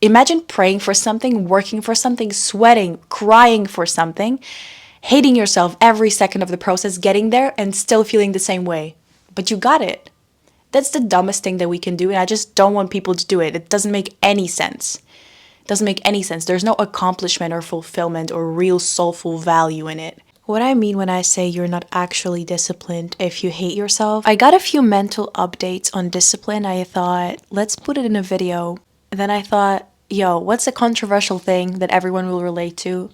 Imagine praying for something, working for something, sweating, crying for something, hating yourself every second of the process, getting there and still feeling the same way. But you got it. That's the dumbest thing that we can do, and I just don't want people to do it. It doesn't make any sense. It doesn't make any sense. There's no accomplishment or fulfillment or real soulful value in it. What I mean when I say you're not actually disciplined if you hate yourself, I got a few mental updates on discipline. I thought, let's put it in a video. And then I thought, yo, what's a controversial thing that everyone will relate to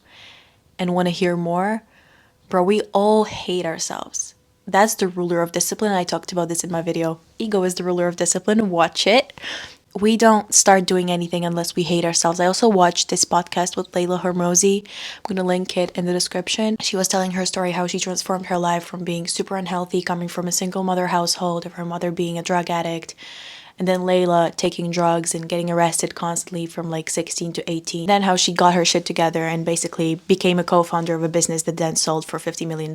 and want to hear more? Bro, we all hate ourselves. That's the ruler of discipline. I talked about this in my video. Ego is the ruler of discipline. Watch it. We don't start doing anything unless we hate ourselves. I also watched this podcast with Leila Hormozi. I'm going to link it in the description. She was telling her story how she transformed her life from being super unhealthy, coming from a single mother household, of her mother being a drug addict, and then Layla taking drugs and getting arrested constantly from like 16 to 18. Then how she got her shit together and basically became a co-founder of a business that then sold for $50 million.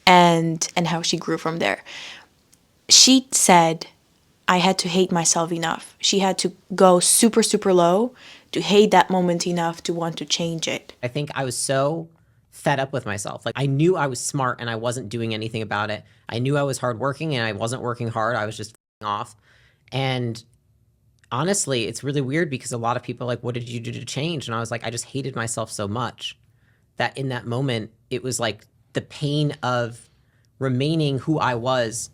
And how she grew from there. She said, I had to hate myself enough. She had to go super, super low to hate that moment enough to want to change it. I think I was so fed up with myself. Like, I knew I was smart and I wasn't doing anything about it. I knew I was hardworking and I wasn't working hard. I was just off. And honestly, it's really weird because a lot of people are like, what did you do to change? And I was like, I just hated myself so much that in that moment, it was like the pain of remaining who I was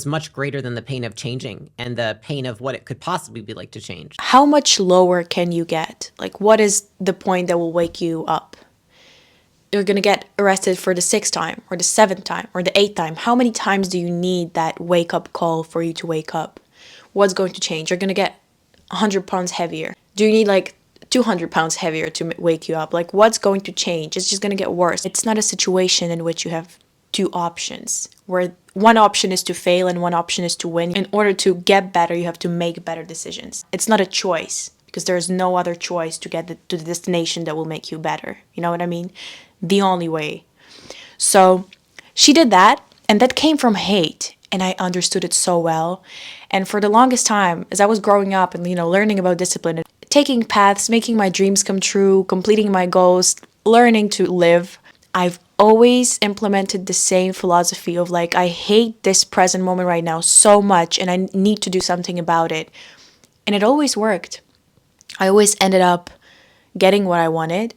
much greater than the pain of changing and the pain of what it could possibly be like to change. How much lower can you get? Like, what is the point that will wake you up? You're gonna get arrested for the 6th time or the 7th time or the 8th time. How many times do you need that wake up call for you to wake up? What's going to change? You're gonna get 100 pounds heavier. Do you need like 200 pounds heavier to wake you up? Like, what's going to change? It's just gonna get worse. It's not a situation in which you have two options, where one option is to fail and one option is to win. In order to get better, you have to make better decisions. It's not a choice, because there's no other choice to get to the destination that will make you better. You know what I mean? The only way. So she did that, and that came from hate, and I understood it so well. And for the longest time, as I was growing up and, learning about discipline, taking paths, making my dreams come true, completing my goals, learning to live, I've always implemented the same philosophy of like, I hate this present moment right now so much and I need to do something about it. And it always worked. I always ended up getting what I wanted.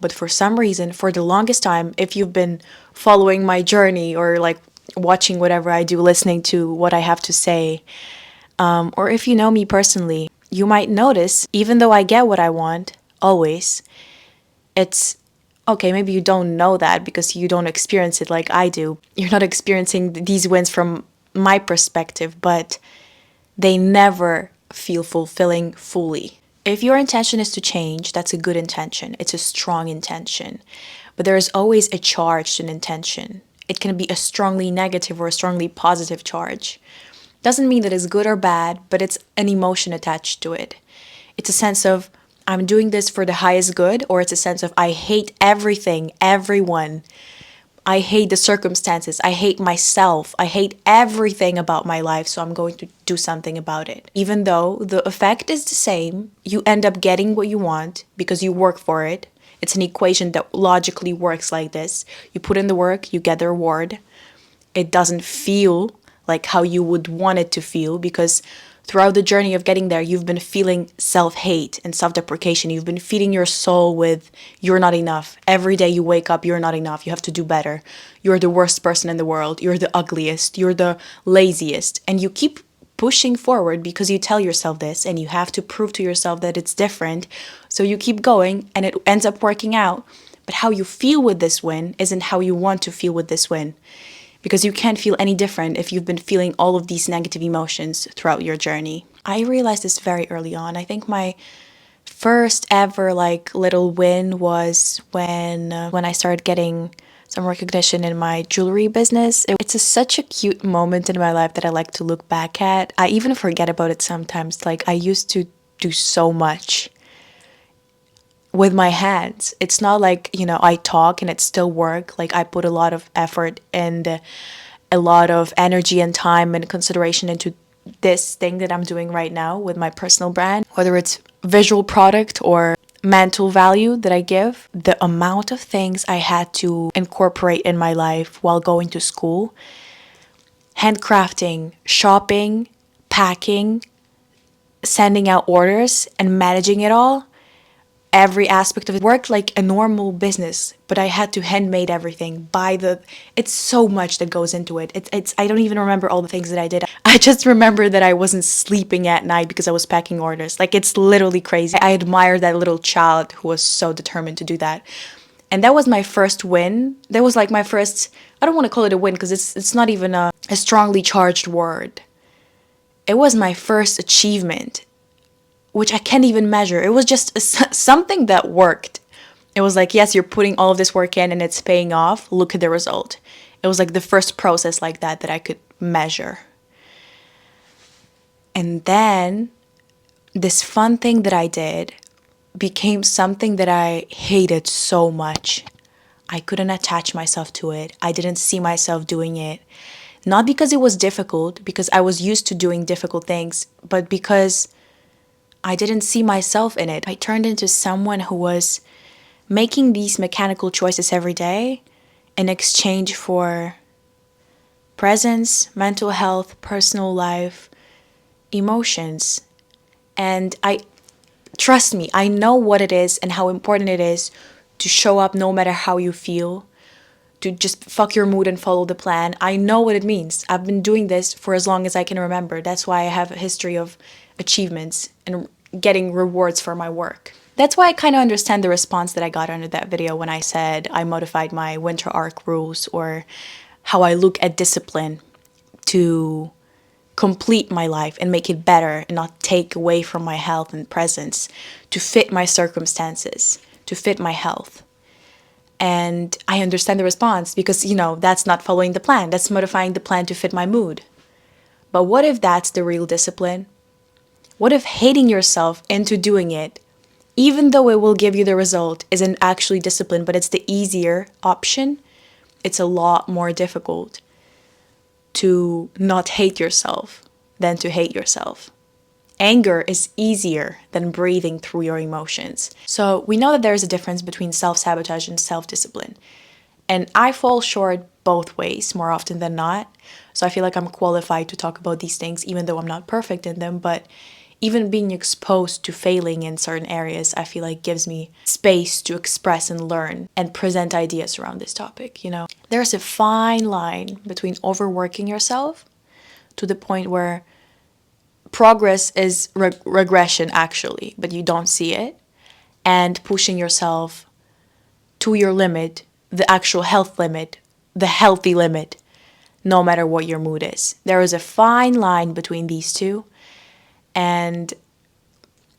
But for some reason, for the longest time, if you've been following my journey or like watching whatever I do, listening to what I have to say, or if you know me personally, you might notice, even though I get what I want, always, it's okay, maybe you don't know that because you don't experience it like I do. You're not experiencing these wins from my perspective, but they never feel fulfilling fully. If your intention is to change, that's a good intention. It's a strong intention. But there is always a charge to an intention. It can be a strongly negative or a strongly positive charge. Doesn't mean that it's good or bad, but it's an emotion attached to it. It's a sense of, I'm doing this for the highest good, or it's a sense of, I hate everything, everyone. I hate the circumstances. I hate myself. I hate everything about my life, so I'm going to do something about it. Even though the effect is the same, you end up getting what you want because you work for it. It's an equation that logically works like this. You put in the work, you get the reward. It doesn't feel like how you would want it to feel because throughout the journey of getting there, you've been feeling self-hate and self-deprecation. You've been feeding your soul with, you're not enough. Every day you wake up, you're not enough. You have to do better. You're the worst person in the world. You're the ugliest. You're the laziest. And you keep pushing forward because you tell yourself this and you have to prove to yourself that it's different. So you keep going and it ends up working out. But how you feel with this win isn't how you want to feel with this win. Because you can't feel any different if you've been feeling all of these negative emotions throughout your journey. I realized this very early on. I think my first ever little win was when I started getting some recognition in my jewelry business. It's such a cute moment in my life that I like to look back at. I even forget about it sometimes. Like, I used to do so much with my hands. It's not like, I talk and it's still work. Like, I put a lot of effort and a lot of energy and time and consideration into this thing that I'm doing right now with my personal brand, whether it's visual product or mental value that I give, the amount of things I had to incorporate in my life while going to school, handcrafting, shopping, packing, sending out orders, and managing it all, every aspect of it worked like a normal business, but I had to handmade everything, it's so much that goes into it. It's I don't even remember all the things that I did. I just remember that I wasn't sleeping at night because I was packing orders. Like, it's literally crazy. I admire that little child who was so determined to do that. And that was my first win. That was like my first, I don't want to call it a win because it's not even a strongly charged word. It was my first achievement, which I can't even measure. It was just something that worked. It was like, yes, you're putting all of this work in and it's paying off. Look at the result. It was like the first process like that I could measure. And then this fun thing that I did became something that I hated so much. I couldn't attach myself to it. I didn't see myself doing it. Not because it was difficult, because I was used to doing difficult things, but because I didn't see myself in it. I turned into someone who was making these mechanical choices every day in exchange for presence, mental health, personal life, emotions. And trust me, I know what it is and how important it is to show up no matter how you feel, to just fuck your mood and follow the plan. I know what it means. I've been doing this for as long as I can remember. That's why I have a history of achievements and getting rewards for my work. That's why I kind of understand the response that I got under that video when I said I modified my winter arc rules, or how I look at discipline to complete my life and make it better and not take away from my health and presence, to fit my circumstances, to fit my health. And I understand the response because, that's not following the plan. That's modifying the plan to fit my mood. But what if that's the real discipline? What if hating yourself into doing it, even though it will give you the result, isn't actually discipline, but it's the easier option? It's a lot more difficult to not hate yourself than to hate yourself. Anger is easier than breathing through your emotions. So we know that there is a difference between self-sabotage and self-discipline. And I fall short both ways more often than not. So I feel like I'm qualified to talk about these things, even though I'm not perfect in them. But even being exposed to failing in certain areas, I feel like gives me space to express and learn and present ideas around this topic, There's a fine line between overworking yourself to the point where progress is regression, actually, but you don't see it, and pushing yourself to your limit, the actual health limit, the healthy limit, no matter what your mood is. There is a fine line between these two, and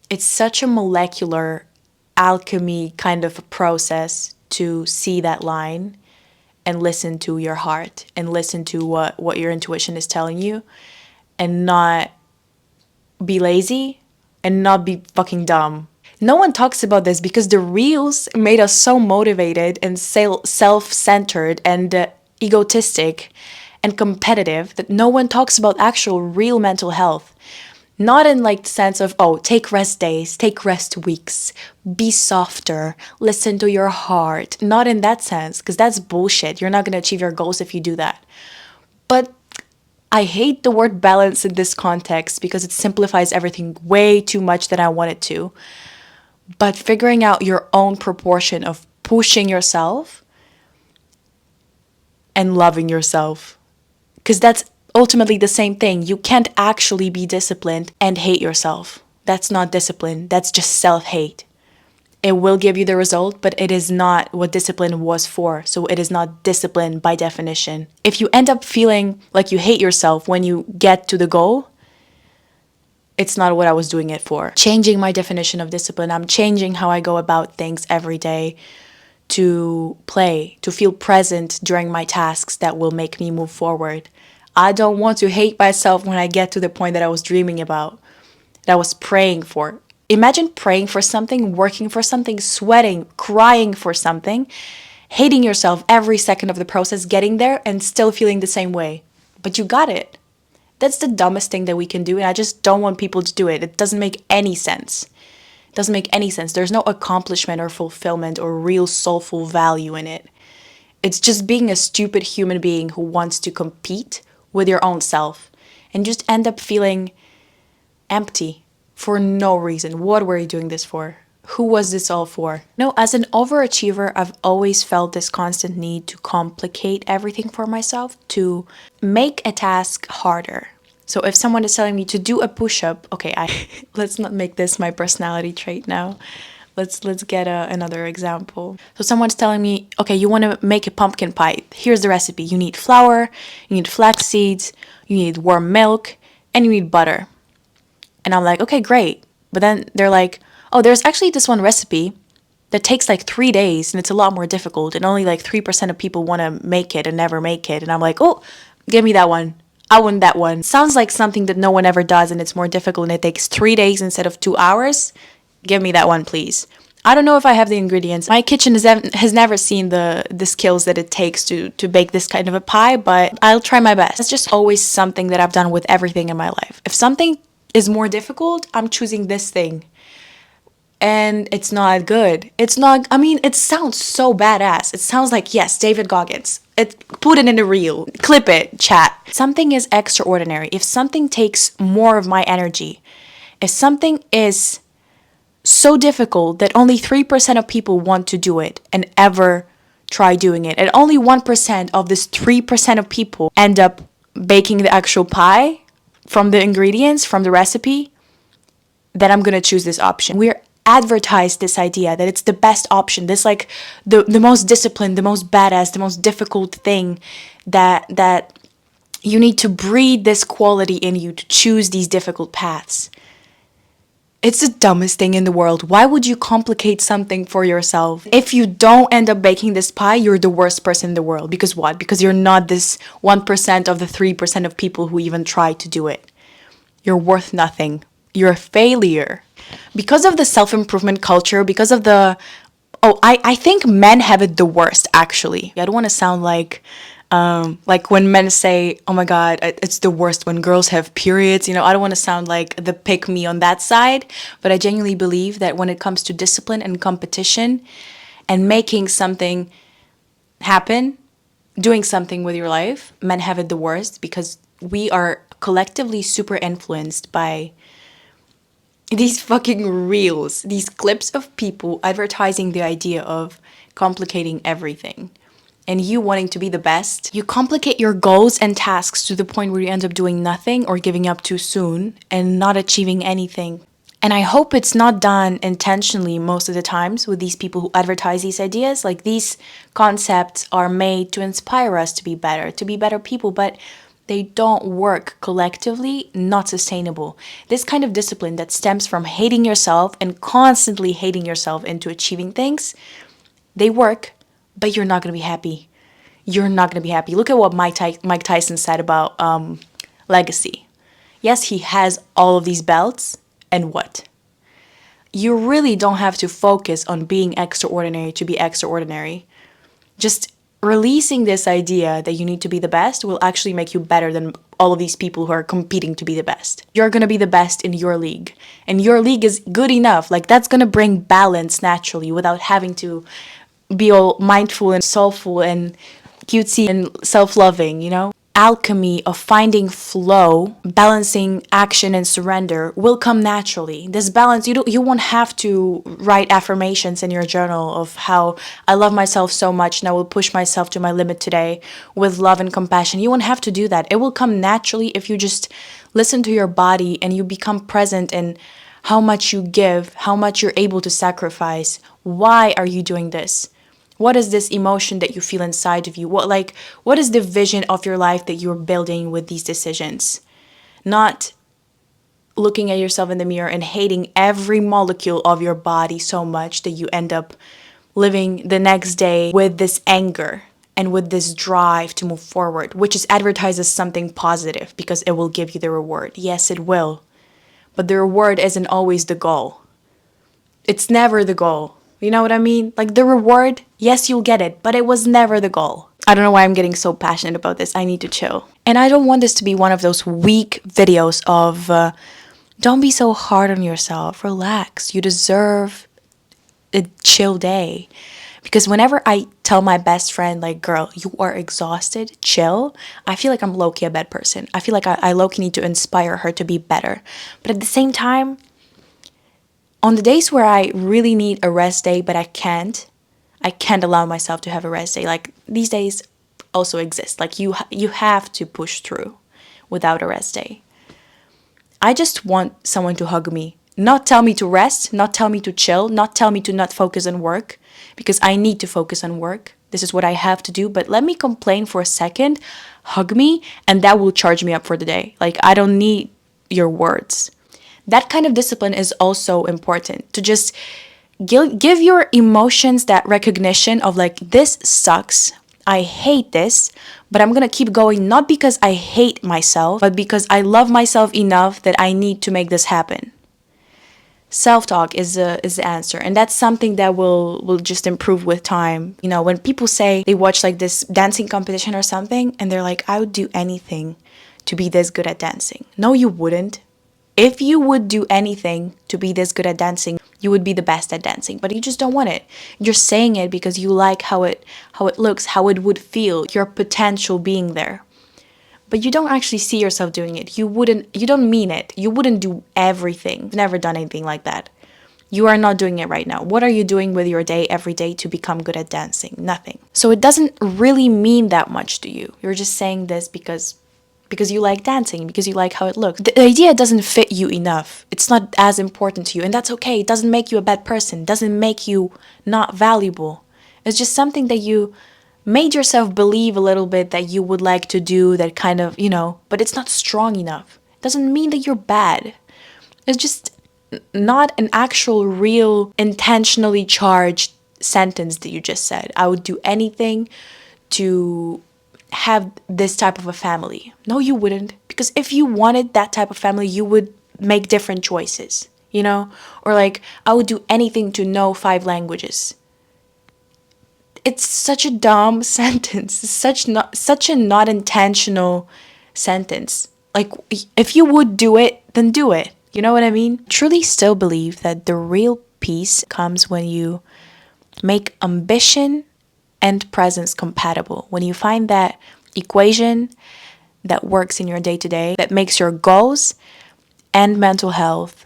it's such a molecular alchemy kind of a process to see that line and listen to your heart and listen to what your intuition is telling you, and not be lazy and not be fucking dumb. No one talks about this because the reels made us so motivated and self-centered and egotistic and competitive that no one talks about actual real mental health. Not in like the sense of, take rest days, take rest weeks, be softer, listen to your heart. Not in that sense, because that's bullshit. You're not going to achieve your goals if you do that. But I hate the word balance in this context because it simplifies everything way too much than I want it to. But figuring out your own proportion of pushing yourself and loving yourself. Because that's ultimately the same thing. You can't actually be disciplined and hate yourself. That's not discipline. That's just self-hate. It will give you the result, but it is not what discipline was for. So it is not discipline by definition. If you end up feeling like you hate yourself when you get to the goal, it's not what I was doing it for. Changing my definition of discipline. I'm changing how I go about things every day to play, to feel present during my tasks that will make me move forward. I don't want to hate myself when I get to the point that I was dreaming about, that I was praying for. Imagine praying for something, working for something, sweating, crying for something, hating yourself every second of the process, getting there and still feeling the same way. But you got it. That's the dumbest thing that we can do, and I just don't want people to do it. It doesn't make any sense. Doesn't make any sense. There's no accomplishment or fulfillment or real soulful value in it. It's just being a stupid human being who wants to compete with your own self and just end up feeling empty for no reason. What were you doing this for? Who was this all for? No, as an overachiever, I've always felt this constant need to complicate everything for myself, to make a task harder. So if someone is telling me to do a push-up, okay, let's not make this my personality trait now. Let's get another example. So someone's telling me, okay, you want to make a pumpkin pie. Here's the recipe. You need flour, you need flax seeds, you need warm milk, and you need butter. And I'm like, okay, great. But then they're like, oh, there's actually this one recipe that takes like 3 days and it's a lot more difficult. And only like 3% of people want to make it and never make it. And I'm like, oh, give me that one. I want that one. Sounds like something that no one ever does and it's more difficult and it takes 3 days instead of 2 hours. Give me that one, please. I don't know if I have the ingredients. My kitchen has never seen the skills that it takes to bake this kind of a pie, but I'll try my best. It's just always something that I've done with everything in my life. If something is more difficult, I'm choosing this thing. And it's not good. It's not, I mean, it sounds so badass. It sounds like, yes, David Goggins. Put it in a reel. Clip it, chat. Something is extraordinary. If something takes more of my energy, if something is so difficult that only 3% of people want to do it and ever try doing it, and only 1% of this 3% of people end up baking the actual pie from the ingredients, from the recipe, then I'm gonna choose this option. We're advertised this idea that it's the best option, this like the most disciplined, the most badass, the most difficult thing, that you need to breed this quality in you to choose these difficult paths. It's the dumbest thing in the world. Why would you complicate something for yourself? If you don't end up baking this pie, you're the worst person in the world. Because what? Because you're not this 1% of the 3% of people who even try to do it. You're worth nothing. You're a failure. Because of the self-improvement culture, because of the... I think men have it the worst, actually. I don't want to sound like when men say, oh my God, it's the worst when girls have periods. You know, I don't want to sound like the pick me on that side, but I genuinely believe that when it comes to discipline and competition and making something happen, doing something with your life, men have it the worst because we are collectively super influenced by these fucking reels, these clips of people advertising the idea of complicating everything. And you wanting to be the best, you complicate your goals and tasks to the point where you end up doing nothing or giving up too soon and not achieving anything. And I hope it's not done intentionally most of the times with these people who advertise these ideas. Like, these concepts are made to inspire us to be better people, but they don't work collectively, not sustainable. This kind of discipline that stems from hating yourself and constantly hating yourself into achieving things, they work, but you're not going to be happy. You're not going to be happy. Look at what Mike Tyson said about legacy. Yes, he has all of these belts, and what? You really don't have to focus on being extraordinary to be extraordinary. Just releasing this idea that you need to be the best will actually make you better than all of these people who are competing to be the best. You're going to be the best in your league. And your league is good enough. Like, that's going to bring balance naturally without having to be all mindful and soulful and cutesy and self-loving, you know? Alchemy of finding flow, balancing action and surrender will come naturally. This balance, you won't have to write affirmations in your journal of how I love myself so much and I will push myself to my limit today with love and compassion. You won't have to do that. It will come naturally if you just listen to your body and you become present in how much you give, how much you're able to sacrifice. Why are you doing this? What is this emotion that you feel inside of you? What is the vision of your life that you're building with these decisions? Not looking at yourself in the mirror and hating every molecule of your body so much that you end up living the next day with this anger and with this drive to move forward, which is advertised as something positive because it will give you the reward. Yes, it will. But the reward isn't always the goal. It's never the goal. You know what I mean? Like, the reward, yes, you'll get it, but it was never the goal. I don't know why I'm getting so passionate about this. I need to chill. And I don't want this to be one of those weak videos of Don't be so hard on yourself. Relax. You deserve a chill day. Because whenever I tell my best friend, like, girl, you are exhausted, chill, I feel like I'm low-key a bad person. I feel like I low-key need to inspire her to be better. But at the same time, on the days where I really need a rest day, but I can't allow myself to have a rest day. Like, these days also exist. Like, you have to push through without a rest day. I just want someone to hug me. Not tell me to rest, not tell me to chill, not tell me to not focus on work, because I need to focus on work. This is what I have to do, but let me complain for a second, hug me, and that will charge me up for the day. Like, I don't need your words. That kind of discipline is also important, to just give your emotions that recognition of, like, this sucks. I hate this, but I'm gonna keep going, not because I hate myself, but because I love myself enough that I need to make this happen. Self-talk is the answer, and that's something that will just improve with time. You know, when people say they watch like this dancing competition or something, and they're like, I would do anything to be this good at dancing. No, you wouldn't. If you would do anything to be this good at dancing, you would be the best at dancing, but you just don't want it. You're saying it because you like how it looks, how it would feel, your potential being there. But you don't actually see yourself doing it. You don't mean it. You wouldn't do everything. You've never done anything like that. You are not doing it right now. What are you doing with your day every day to become good at dancing? Nothing. So it doesn't really mean that much to you. You're just saying this because you like dancing, because you like how it looks. The idea doesn't fit you enough. It's not as important to you, and that's okay. It doesn't make you a bad person. It doesn't make you not valuable. It's just something that you made yourself believe a little bit that you would like to do, that kind of, but it's not strong enough. It doesn't mean that you're bad. It's just not an actual, real, intentionally charged sentence that you just said. I would do anything to have this type of a family. No, you wouldn't. Because if you wanted that type of family, you would make different choices, Or like, I would do anything to know 5 languages. It's such a dumb sentence. It's such a not intentional sentence. Like, if you would do it, then do it. You know what I mean? Truly still believe that the real peace comes when you make ambition and presence compatible. When you find that equation that works in your day-to-day, that makes your goals and mental health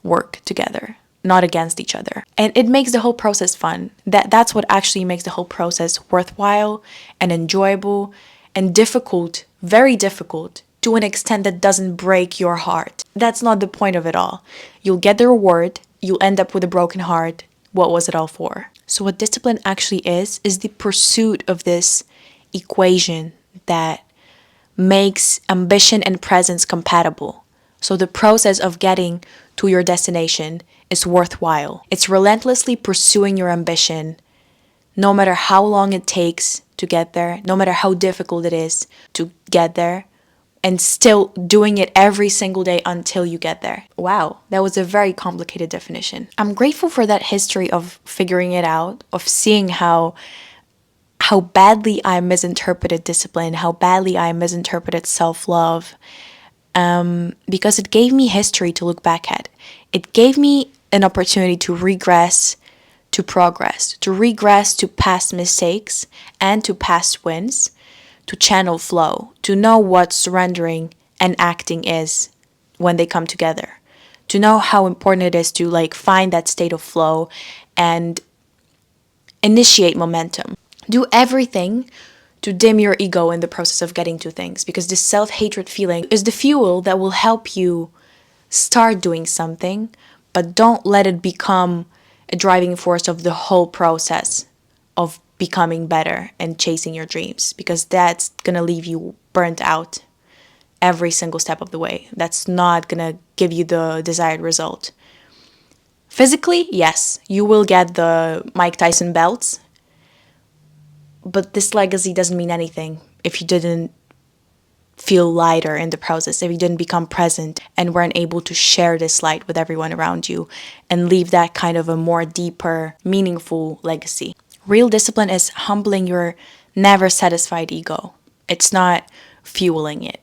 work together, not against each other. And it makes the whole process fun. That's what actually makes the whole process worthwhile and enjoyable and difficult, very difficult, to an extent that doesn't break your heart. That's not the point of it all. You'll get the reward, you'll end up with a broken heart. What was it all for? So what discipline actually is the pursuit of this equation that makes ambition and presence compatible. So the process of getting to your destination is worthwhile. It's relentlessly pursuing your ambition, no matter how long it takes to get there, no matter how difficult it is to get there, and still doing it every single day until you get there. Wow, that was a very complicated definition. I'm grateful for that history of figuring it out, of seeing how badly I misinterpreted discipline, how badly I misinterpreted self-love, because it gave me history to look back at. It gave me an opportunity to regress to progress, to regress to past mistakes and to past wins, to channel flow, to know what surrendering and acting is when they come together, to know how important it is to find that state of flow and initiate momentum. Do everything to dim your ego in the process of getting to things, because this self-hatred feeling is the fuel that will help you start doing something, but don't let it become a driving force of the whole process of becoming better and chasing your dreams, because that's gonna leave you burnt out every single step of the way. That's not gonna give you the desired result. Physically, yes, you will get the Mike Tyson belts, but this legacy doesn't mean anything if you didn't feel lighter in the process, if you didn't become present and weren't able to share this light with everyone around you and leave that kind of a more deeper, meaningful legacy. Real discipline is humbling your never satisfied ego. It's not fueling it.